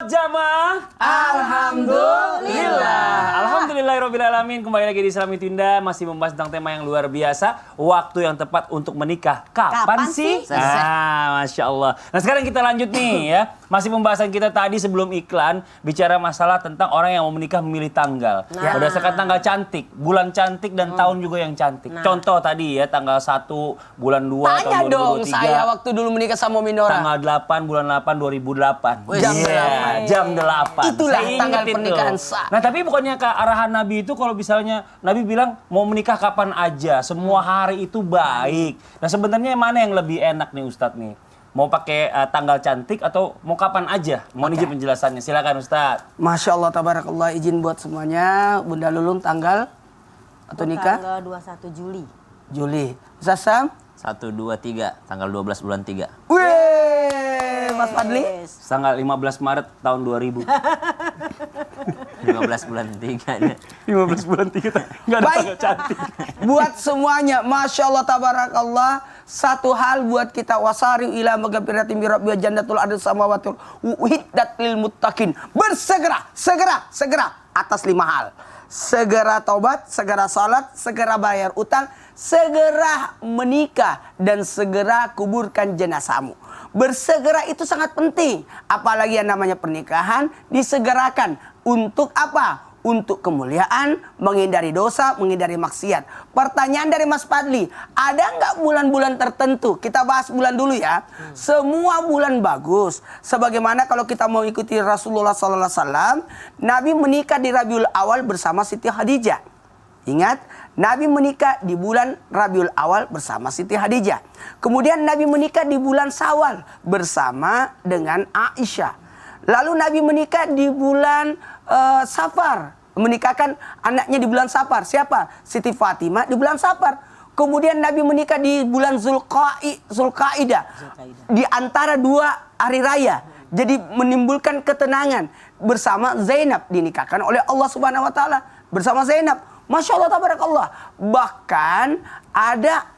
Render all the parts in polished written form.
jamaah. Alhamdulillahirobbilalamin. Kembali lagi di Islami Tinda, masih membahas tentang tema yang luar biasa. Waktu yang tepat untuk menikah. Kapan sih? Nah, Masya Allah. Nah sekarang kita lanjut nih ya. Masih pembahasan kita tadi sebelum iklan, bicara masalah tentang orang yang mau menikah memilih tanggal. Berdasarkan tanggal cantik, bulan cantik dan tahun juga yang cantik. Contoh tadi ya, tanggal 1 bulan 2 Tanya tahun 2023. dong saya waktu dulu menikah sama Minora. Tanggal 8 bulan 8 2008. Jam 8. Jam 8. Itulah Saya tanggal ingat itu. pernikahan sah. Nah tapi bukannya ke arahan Nabi itu kalau misalnya Nabi bilang mau menikah kapan aja, semua hari itu baik. Nah sebenarnya mana yang lebih enak nih Ustadz nih? Mau pakai tanggal cantik atau mau kapan aja? Mohon izin penjelasannya, silakan Ustadz. Masya Allah, tabarakallah, izin buat semuanya. Bunda Lulung tanggal atau nikah? Tanggal 21 Juli. Juli. Ustaz Sam? 1, 2, 3, tanggal 12 bulan 3. Wih, Mas Fadli? Tanggal 15 Maret tahun 2000. 15 bulan 3. 15 bulan 3 nggak ada Baik. tanggal cantik. Buat semuanya, Masya Allah, tabarakallah. Satu hal buat kita, wasari ila magfiratin min rabbi wa jannatul ardi samawati uhiddat lil muttaqin. Segera atas 5 hal. Segera taubat, segera salat, segera bayar utang, segera menikah, dan segera kuburkan jenazahmu. Bersegera itu sangat penting. Apalagi yang namanya pernikahan disegerakan. Untuk apa? Untuk kemuliaan, menghindari dosa, menghindari maksiat. Pertanyaan dari Mas Fadli, ada nggak bulan-bulan tertentu? Kita bahas bulan dulu ya. Semua bulan bagus. Sebagaimana kalau kita mau ikuti Rasulullah SAW, Nabi menikah di Rabiul Awal bersama Siti Khadijah. Ingat, Nabi menikah di bulan Rabiul Awal bersama Siti Khadijah. Kemudian Nabi menikah di bulan Syawal bersama dengan Aisyah. Lalu Nabi menikah di bulan Safar, menikahkan anaknya di bulan Safar. Siapa? Siti Fatimah di bulan Safar. Kemudian Nabi menikah di bulan Zulqaidah, di antara 2 hari raya. Jadi menimbulkan ketenangan. Bersama Zainab, dinikahkan oleh Allah Subhanahu wa taala bersama Zainab. Masya Allah, tabarakallah. Bahkan ada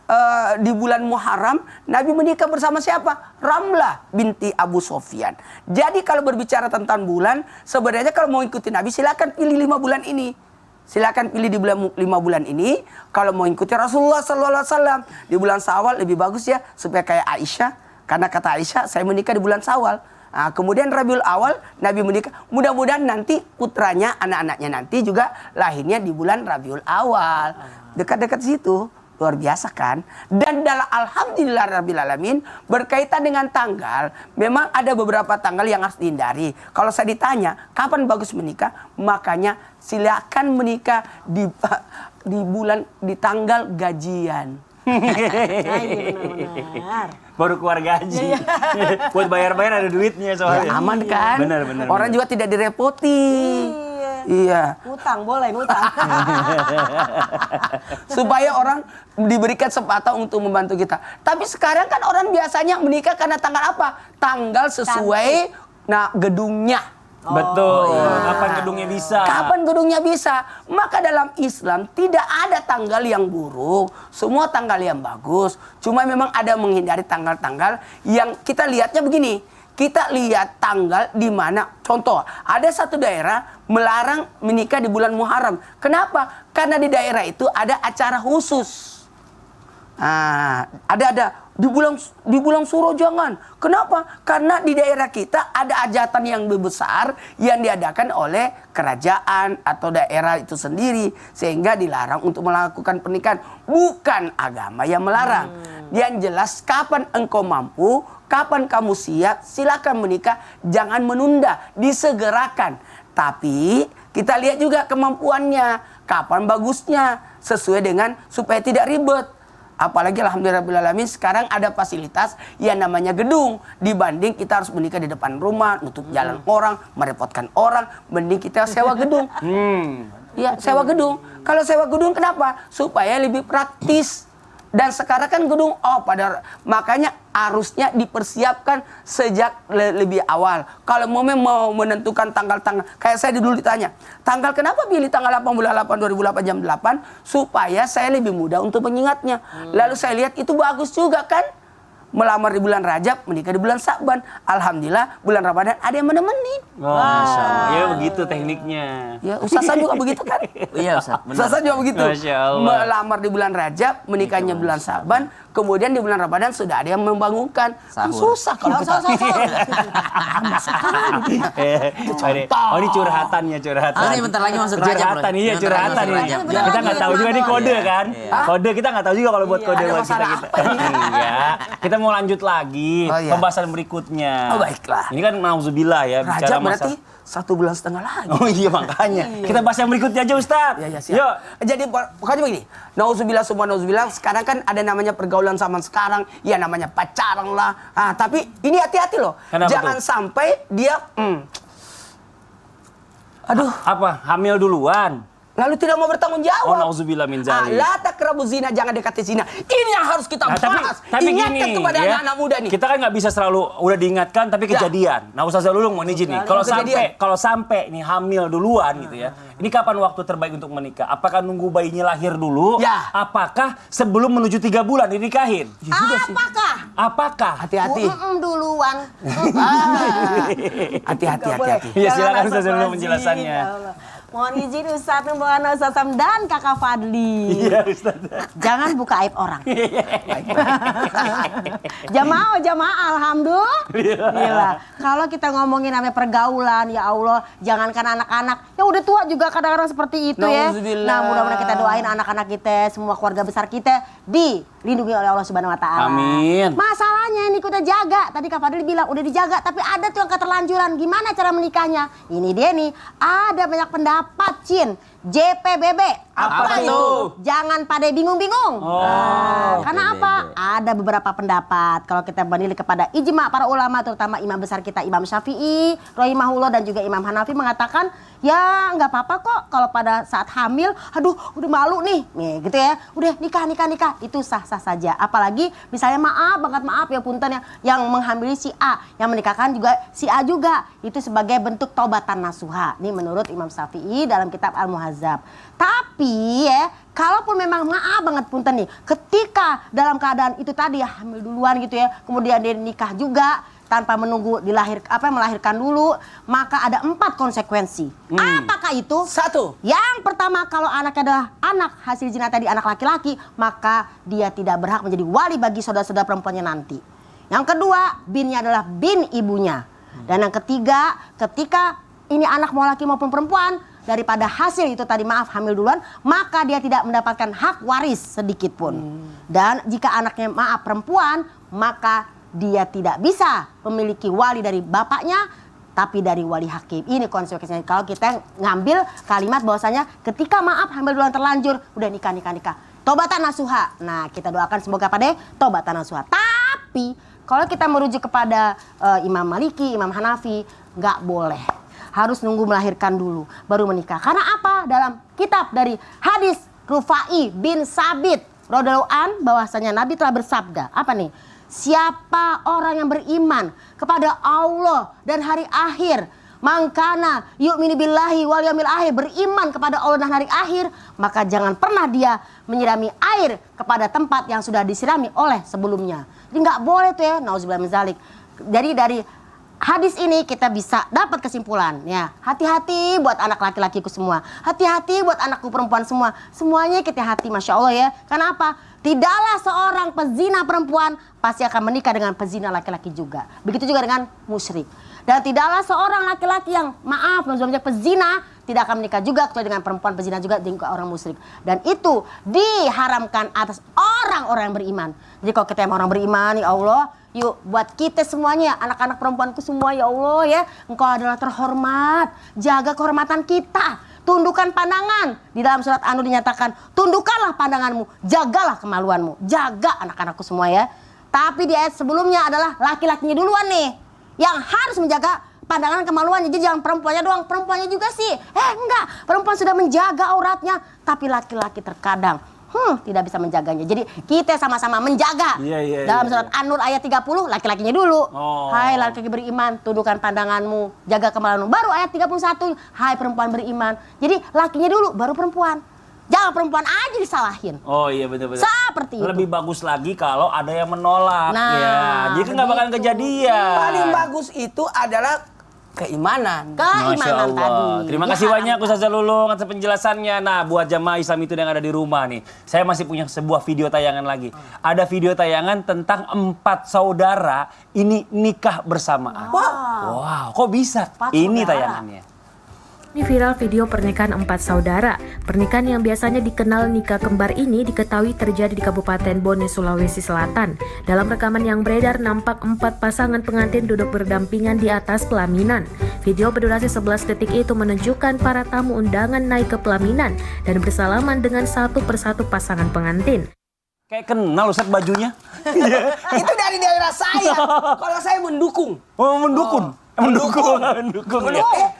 di bulan Muharram Nabi menikah bersama siapa? Ramlah binti Abu Sofyan. Jadi kalau berbicara tentang bulan, sebenarnya kalau mau ikuti Nabi silakan pilih 5 bulan ini. Silakan pilih di bulan 5 bulan ini. Kalau mau ikuti Rasulullah SAW di bulan Syawal lebih bagus ya, supaya kayak Aisyah. Karena kata Aisyah, saya menikah di bulan Syawal. Nah, kemudian Rabiul Awal Nabi menikah. Mudah-mudahan nanti putranya, anak-anaknya nanti juga lahirnya di bulan Rabiul Awal. Dekat-dekat situ. Luar biasa kan? Dan dalam alhamdulillahirrabbilalamin, berkaitan dengan tanggal, memang ada beberapa tanggal yang harus dihindari. Kalau saya ditanya, kapan bagus menikah? Makanya silakan menikah di tanggal gajian. Iya benar-benar. Baru keluar gaji. Buat bayar-bayar ada duitnya soalnya. Ya, aman kan? Benar. Orang juga tidak direpoti. Iya. Ngutang boleh, ngutang. Supaya orang diberikan kesempatan untuk membantu kita. Tapi sekarang kan orang biasanya menikah karena tanggal apa? Tanggal sesuai gedungnya. Betul. Kapan gedungnya bisa? Kapan gedungnya bisa? Maka dalam Islam tidak ada tanggal yang buruk, semua tanggal yang bagus. Cuma memang ada menghindari tanggal-tanggal yang kita lihatnya begini. Kita lihat tanggal di mana, contoh, ada satu daerah melarang menikah di bulan Muharram. Kenapa? Karena di daerah itu ada acara khusus. Ada di bulan Suro jangan. Kenapa? Karena di daerah kita ada hajatan yang lebih besar yang diadakan oleh kerajaan atau daerah itu sendiri, sehingga dilarang untuk melakukan pernikahan. Bukan agama yang melarang. Yang jelas kapan engkau mampu, kapan kamu siap, silakan menikah, jangan menunda, disegerakan. Tapi kita lihat juga kemampuannya, kapan bagusnya, sesuai dengan supaya tidak ribet. Apalagi alhamdulillahirrahmanirrahim sekarang ada fasilitas yang namanya gedung. Dibanding kita harus menikah di depan rumah, nutup jalan orang, merepotkan orang. Mending kita sewa gedung. Ya, sewa gedung. Kalau sewa gedung kenapa? Supaya lebih praktis. Dan sekarang kan gedung makanya harusnya dipersiapkan sejak lebih awal. Kalau mau menentukan tanggal-tanggal, kayak saya dulu ditanya, tanggal kenapa pilih tanggal 8 bulan 8 2008 jam 8? Supaya saya lebih mudah untuk mengingatnya. Lalu saya lihat itu bagus juga kan? melamar di bulan Rajab, menikah di bulan Sa'ban. Alhamdulillah bulan Ramadan ada yang menemani. Oh, Masya Allah. Ya begitu tekniknya. Ya, Ustazah juga begitu kan? Iya Ustaz, benar. Ustazah juga begitu. Masya Allah. Melamar di bulan Rajab, menikahnya bulan Sa'ban, kemudian di bulan Ramadan sudah ada yang membangunkan. Kan Sahur. susah kalau kita. Oh, ini curhatannya, curhatan. Oh, ini bentar lagi masuk Rajab, curhatan, Bro. iya Bentar curhatan lagi nih. masuk Rajab. Kita nggak tahu juga nih kode kan. Iya. Kode kita nggak tahu juga kalau buat kode ada buat masalah kita. Iya. Kita mau lanjut lagi Oh, iya. pembahasan berikutnya. Oh, baiklah. Ini kan nauzubillah ya bicara Rajab masalah. berarti 1 bulan setengah lagi. Oh iya makanya. Kita bahas yang berikutnya aja Ustaz. Ya, ya, siap. Yuk. Jadi pokoknya begini, nauzubillah semua nauzubillah, sekarang kan ada namanya pergaulan zaman sekarang, ya namanya pacaran lah. Tapi ini hati-hati loh. Kenapa Jangan tuh? sampai dia aduh, Apa? Hamil duluan? lalu tidak mau bertanggung jawab. Oh, nauzubillah min zalik. La takrabu zina, jangan dekati zina. Ini yang harus kita Nah, bahas. tapi Ingatkan gini, kepada ya, anak-anak muda nih. Kita kan nggak bisa selalu udah diingatkan tapi Ya. kejadian. Nah, Ustazah Lulung mau izin nih. Kalau sampai nih hamil duluan gitu ya. Ini kapan waktu terbaik untuk menikah? Apakah nunggu bayinya lahir dulu? Ya. Apakah sebelum menuju 3 bulan dinikahin? Apakah? Hati-hati. Duluan. Hati-hati, Nggak boleh. hati-hati. Iya, silakan Jangan Ustazah Lulung astagfirullahaladzim, penjelasannya. ya Allah. Mohon izin Ustaz Numbana, Ustaz Sam dan Kakak Fadli. Iya, Ustaz. Jangan buka aib orang. Jamaah, alhamdulillah. Kalau kita ngomongin namanya pergaulan, ya Allah, jangankan anak-anak, ya udah tua juga kadang-kadang seperti itu ya. Nauzubillah. Nah, mudah-mudahan kita doain anak-anak kita, semua keluarga besar kita dilindungi oleh Allah Subhanahu wa taala. Amin. Masalahnya ini kita jaga. Tadi Kak Fadli bilang udah dijaga, tapi ada tuh yang keterlanjuran. Gimana cara menikahnya? Ini dia nih, ada banyak pendapat, Cin. JPBB. Apa itu? Jangan pada bingung-bingung. Karena JPBB. apa? Ada beberapa pendapat. Kalau kita bandingkan kepada ijma para ulama, terutama imam besar kita Imam Syafi'i, rahimahullah, dan juga Imam Hanafi mengatakan, ya nggak apa-apa kok kalau pada saat hamil, aduh udah malu nih gitu ya. Udah nikah. Itu sah-sah saja. Apalagi misalnya maaf ya punten yang menghamili si A, yang menikahkan juga si A juga. Itu sebagai bentuk taubatan nasuha. Ini menurut Imam Syafi'i dalam kitab Al-Muhadzab. Tapi ya, kalaupun memang maaf banget punten nih, ketika dalam keadaan itu tadi ya hamil duluan gitu ya, kemudian dia nikah juga tanpa menunggu melahirkan dulu, maka ada 4 konsekuensi. Apakah itu? 1. Yang pertama, kalau anaknya adalah anak hasil zina tadi, anak laki-laki, maka dia tidak berhak menjadi wali bagi saudara-saudara perempuannya nanti. Yang kedua, binnya adalah bin ibunya. Dan yang ketiga, ketika ini anak mau laki maupun perempuan, daripada hasil itu tadi hamil duluan, maka dia tidak mendapatkan hak waris sedikit pun. Dan jika anaknya perempuan, maka dia tidak bisa memiliki wali dari bapaknya, tapi dari wali hakim. Ini konsekuensinya. Kalau kita ngambil kalimat bahwasanya ketika hamil duluan terlanjur, udah nikah. Tobatan nasuha. Nah, kita doakan semoga pada tobatan nasuha. Tapi kalau kita merujuk kepada Imam Maliki, Imam Hanafi, nggak boleh. Harus nunggu melahirkan dulu, baru menikah. Karena apa? Dalam kitab dari hadis Rufai bin Sabit radhiyallahu an, bahwasanya Nabi telah bersabda, apa nih? Siapa orang yang beriman kepada Allah dan hari akhir, mangkana yu'minu billahi wal yaumil akhir, beriman kepada Allah dan hari akhir, maka jangan pernah dia menyirami air kepada tempat yang sudah disirami oleh sebelumnya. Jadi nggak boleh tuh ya, nauzubillah min zalik. Jadi dari hadis ini kita bisa dapat kesimpulan ya, hati-hati buat anak laki-lakiku semua, hati-hati buat anakku perempuan semua, semuanya kita hati, masya Allah ya. Karena apa? Tidaklah seorang pezina perempuan pasti akan menikah dengan pezina laki-laki juga. Begitu juga dengan musyrik. Dan tidaklah seorang laki-laki yang pezina tidak akan menikah juga kecuali dengan perempuan pezina juga dengan orang musyrik. Dan itu diharamkan atas orang-orang yang beriman. Jadi kalau kita orang beriman, ya Allah, yuk buat kita semuanya, anak-anak perempuanku semua, ya Allah ya, Engkau adalah terhormat, jaga kehormatan kita. Tundukkan pandangan. Di dalam surat An-Nur dinyatakan, tundukkanlah pandanganmu, jagalah kemaluanmu, jaga anak-anakku semua ya. Tapi di ayat sebelumnya adalah laki-lakinya duluan nih yang harus menjaga pandangan kemaluannya. Jadi jangan perempuannya doang, perempuannya juga sih. Enggak, perempuan sudah menjaga auratnya, tapi laki-laki terkadang tidak bisa menjaganya. Jadi kita sama-sama menjaga. Dalam surat An-Nur ayat 30, laki-lakinya dulu. Hai laki-laki beriman, tundukkan pandanganmu, jaga kemaluanmu. Baru ayat 31, hai perempuan beriman. Jadi lakinya dulu, baru perempuan. Jangan perempuan aja disalahin. Oh iya betul-betul. Seperti itu. Lebih bagus lagi kalau ada yang menolak. Nah, Ya, jadi kan nggak bakalan begitu. kejadian. Paling bagus itu adalah keimanan. Masya Keimanan Allah. tadi. Terima kasih banyak Ustazah Lulung atas penjelasannya. Nah, buat jamaah Islam itu yang ada di rumah nih, saya masih punya sebuah video tayangan lagi. Ada video tayangan tentang 4 saudara ini nikah bersamaan. Wow, kok bisa? 4 Ini saudara. tayangannya. Ini viral video pernikahan 4 saudara. Pernikahan yang biasanya dikenal nikah kembar ini diketahui terjadi di Kabupaten Bone, Sulawesi Selatan. Dalam rekaman yang beredar, nampak 4 pasangan pengantin duduk berdampingan di atas pelaminan. Video berdurasi 11 detik itu menunjukkan para tamu undangan naik ke pelaminan dan bersalaman dengan satu persatu pasangan pengantin. Kayak kenal Ustaz bajunya. Itu dari daerah saya. Kalau saya mendukung. Oh, mendukung. Mendukung.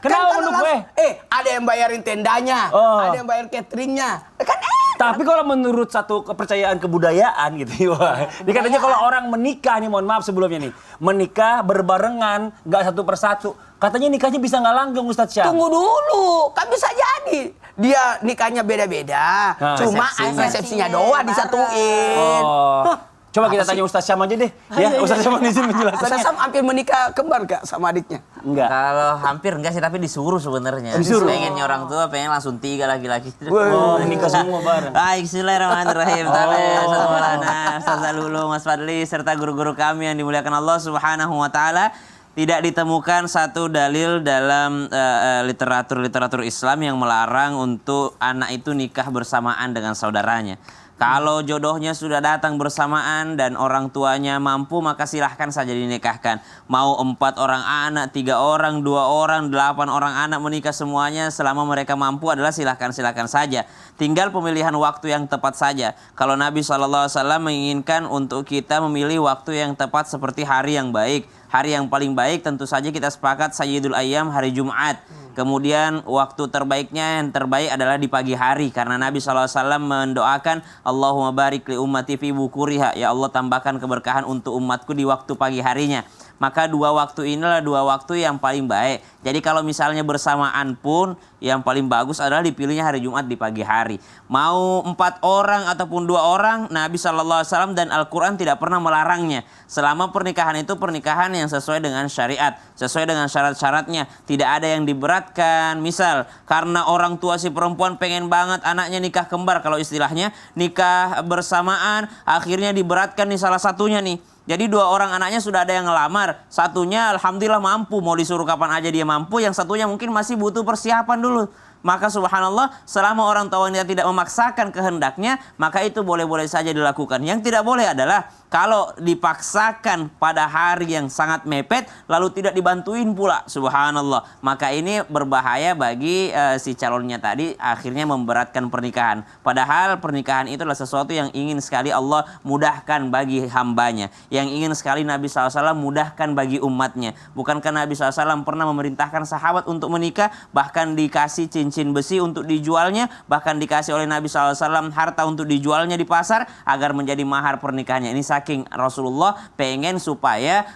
Kenapa kalau mendukung? langsung, ada yang bayarin tendanya, Oh. ada yang bayar cateringnya. Kan Tapi kalau menurut satu kepercayaan kebudayaan gitu, wah, ini katanya kalau orang menikah nih, mohon maaf sebelumnya nih, menikah berbarengan, nggak satu persatu, katanya nikahnya bisa nggak langgeng Ustadz Syam. tunggu dulu, kan bisa jadi dia nikahnya beda-beda, Nah, cuma resepsinya doang disatuin. Oh. Coba kita tanya Ustadz Syam aja deh, ya Ustadz Syam izin Ustaz menjelaskan. Sam hampir menikah kembar gak sama adiknya? Enggak. Kalau hampir enggak sih, tapi disuruh sebenarnya. Disuruh. Pengennya orang tua, pengen langsung 3 laki-laki. Oh, nikah semua bareng. Baik, bismillahirrahmanirrahim. Ustaz Maulana, Ustazah Lulung, Mas Fadli, serta guru-guru kami yang dimuliakan Allah Subhanahu wa taala. Tidak ditemukan satu dalil dalam literatur Islam yang melarang untuk anak itu nikah bersamaan dengan saudaranya. Kalau jodohnya sudah datang bersamaan dan orang tuanya mampu, maka silahkan saja dinikahkan. Mau 4 orang anak, 3 orang, 2 orang, 8 orang anak menikah semuanya selama mereka mampu adalah silahkan saja. Tinggal pemilihan waktu yang tepat saja. Kalau Nabi SAW menginginkan untuk kita memilih waktu yang tepat seperti hari yang baik. Hari yang paling baik tentu saja kita sepakat Sayyidul Ayyam hari Jumat. Kemudian waktu terbaiknya yang terbaik adalah di pagi hari. Karena Nabi SAW mendoakan Allahumma barik li ummati fi bukuriha. Ya Allah tambahkan keberkahan untuk umatku di waktu pagi harinya. Maka 2 waktu inilah 2 waktu yang paling baik. Jadi kalau misalnya bersamaan pun yang paling bagus adalah dipilihnya hari Jumat di pagi hari. Mau 4 orang ataupun 2 orang, Nabi SAW dan Al-Quran tidak pernah melarangnya. Selama pernikahan itu pernikahan yang sesuai dengan syariat, sesuai dengan syarat-syaratnya. Tidak ada yang diberatkan. Misal karena orang tua si perempuan pengen banget anaknya nikah kembar, kalau istilahnya nikah bersamaan, akhirnya diberatkan nih salah satunya nih. Jadi 2 orang anaknya sudah ada yang ngelamar. Satunya alhamdulillah mampu, mau disuruh kapan aja dia mampu. Yang satunya mungkin masih butuh persiapan dulu. Maka subhanallah, selama orang tuanya tidak memaksakan kehendaknya, maka itu boleh-boleh saja dilakukan. Yang tidak boleh adalah kalau dipaksakan pada hari yang sangat mepet, lalu tidak dibantuin pula, subhanallah. Maka ini berbahaya bagi si calonnya tadi, akhirnya memberatkan pernikahan. Padahal pernikahan itu adalah sesuatu yang ingin sekali Allah mudahkan bagi hambanya. Yang ingin sekali Nabi SAW mudahkan bagi umatnya. Bukankah Nabi SAW pernah memerintahkan sahabat untuk menikah, bahkan dikasih cincin besi untuk dijualnya, bahkan dikasih oleh Nabi SAW harta untuk dijualnya di pasar agar menjadi mahar pernikahannya. Ini saking Rasulullah pengen supaya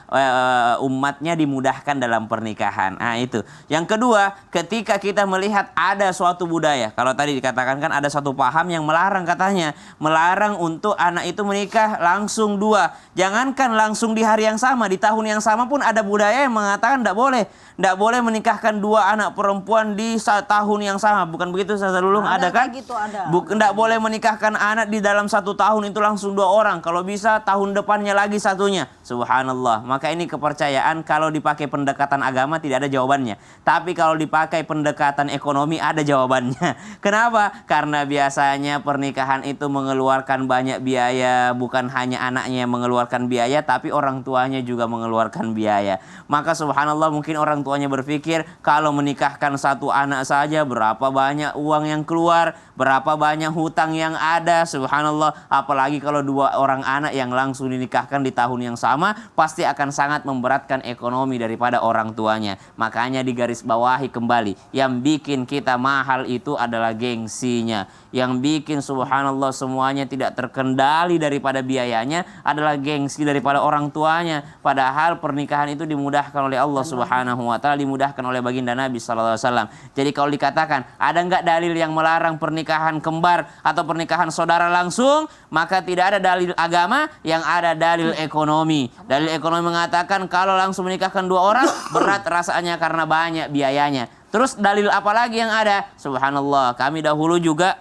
umatnya dimudahkan dalam pernikahan. Nah itu. Yang kedua, ketika kita melihat ada suatu budaya, kalau tadi dikatakan kan ada suatu paham yang melarang, katanya melarang untuk anak itu menikah langsung 2. Jangankan langsung di hari yang sama, di tahun yang sama pun ada budaya yang mengatakan tidak boleh. Tidak boleh menikahkan 2 anak perempuan di tahun yang sama. Bukan begitu Ustazah Lulung? Ada kan? Gitu, ada. Tidak boleh menikahkan anak di dalam 1 tahun itu langsung 2 orang. Kalau bisa tahun depannya lagi satunya. Subhanallah. Maka ini kepercayaan, kalau dipakai pendekatan agama tidak ada jawabannya. Tapi kalau dipakai pendekatan ekonomi ada jawabannya. Kenapa? Karena biasanya pernikahan itu mengeluarkan banyak biaya. Bukan hanya anaknya yang mengeluarkan biaya, tapi orang tuanya juga mengeluarkan biaya. Maka subhanallah, mungkin orang tuanya berpikir kalau menikahkan 1 anak saja berapa banyak uang yang keluar, berapa banyak hutang yang ada, subhanallah. Apalagi kalau 2 orang anak yang langsung dinikahkan di tahun yang sama, pasti akan sangat memberatkan ekonomi daripada orang tuanya. Makanya digarisbawahi kembali, yang bikin kita mahal itu adalah gengsinya. Yang bikin subhanallah semuanya tidak terkendali daripada biayanya adalah gengsi daripada orang tuanya. Padahal pernikahan itu dimudahkan oleh Allah Subhanahu wa taala, dimudahkan oleh baginda Nabi sallallahu alaihi wasallam. Jadi kalau dikatakan mengatakan, ada nggak dalil yang melarang pernikahan kembar atau pernikahan saudara langsung? Maka tidak ada dalil agama, yang ada dalil ekonomi. Dalil ekonomi mengatakan kalau langsung menikahkan 2 orang berat rasanya karena banyak biayanya. Terus dalil apa lagi yang ada? Subhanallah, kami dahulu juga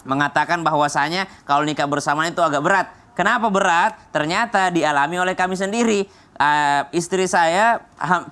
mengatakan bahwasanya kalau nikah bersamaan itu agak berat. Kenapa berat? Ternyata dialami oleh kami sendiri. Istri saya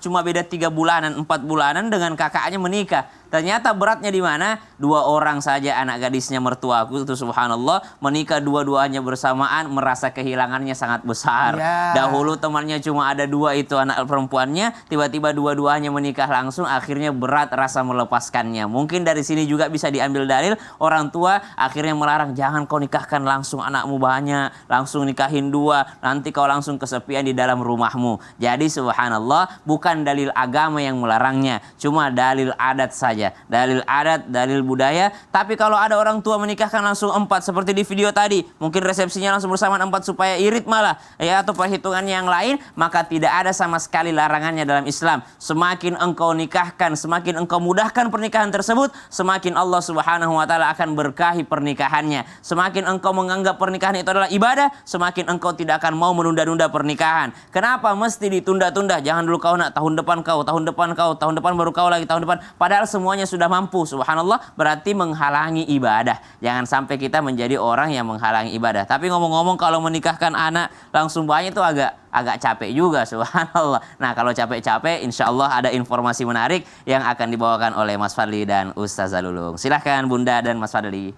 cuma beda 3 bulanan, 4 bulanan dengan kakaknya menikah. Ternyata beratnya di mana? 2 orang saja anak gadisnya mertuaku itu subhanallah menikah dua-duanya bersamaan, merasa kehilangannya sangat besar. Dahulu temannya cuma ada 2 itu anak perempuannya, tiba-tiba dua-duanya menikah langsung, akhirnya berat rasa melepaskannya. Mungkin dari sini juga bisa diambil dalil orang tua akhirnya melarang, jangan kau nikahkan langsung anakmu banyak, langsung nikahin 2, nanti kau langsung kesepian di dalam rumahmu. Jadi subhanallah, bukan dalil agama yang melarangnya, cuma dalil adat saja. Dalil adat, dalil budaya. Tapi kalau ada orang tua menikahkan langsung 4 seperti di video tadi, mungkin resepsinya langsung bersamaan 4 supaya irit malah ya, atau perhitungannya yang lain, maka tidak ada sama sekali larangannya dalam Islam. Semakin engkau nikahkan, semakin engkau mudahkan pernikahan tersebut, semakin Allah Subhanahu wa taala akan berkahi pernikahannya. Semakin engkau menganggap pernikahan itu adalah ibadah, semakin engkau tidak akan mau menunda-nunda pernikahan. Kenapa mesti ditunda-tunda? Jangan dulu kau nak, tahun depan kau, tahun depan kau, tahun depan baru kau lagi, tahun depan. Padahal semuanya sudah mampu, subhanallah, berarti menghalangi ibadah. Jangan sampai kita menjadi orang yang menghalangi ibadah. Tapi ngomong-ngomong, kalau menikahkan anak langsung banyak itu agak capek juga, subhanallah. Nah, kalau capek-capek, insya Allah ada informasi menarik yang akan dibawakan oleh Mas Fadli dan Ustazah Lulung. Silahkan Bunda dan Mas Fadli.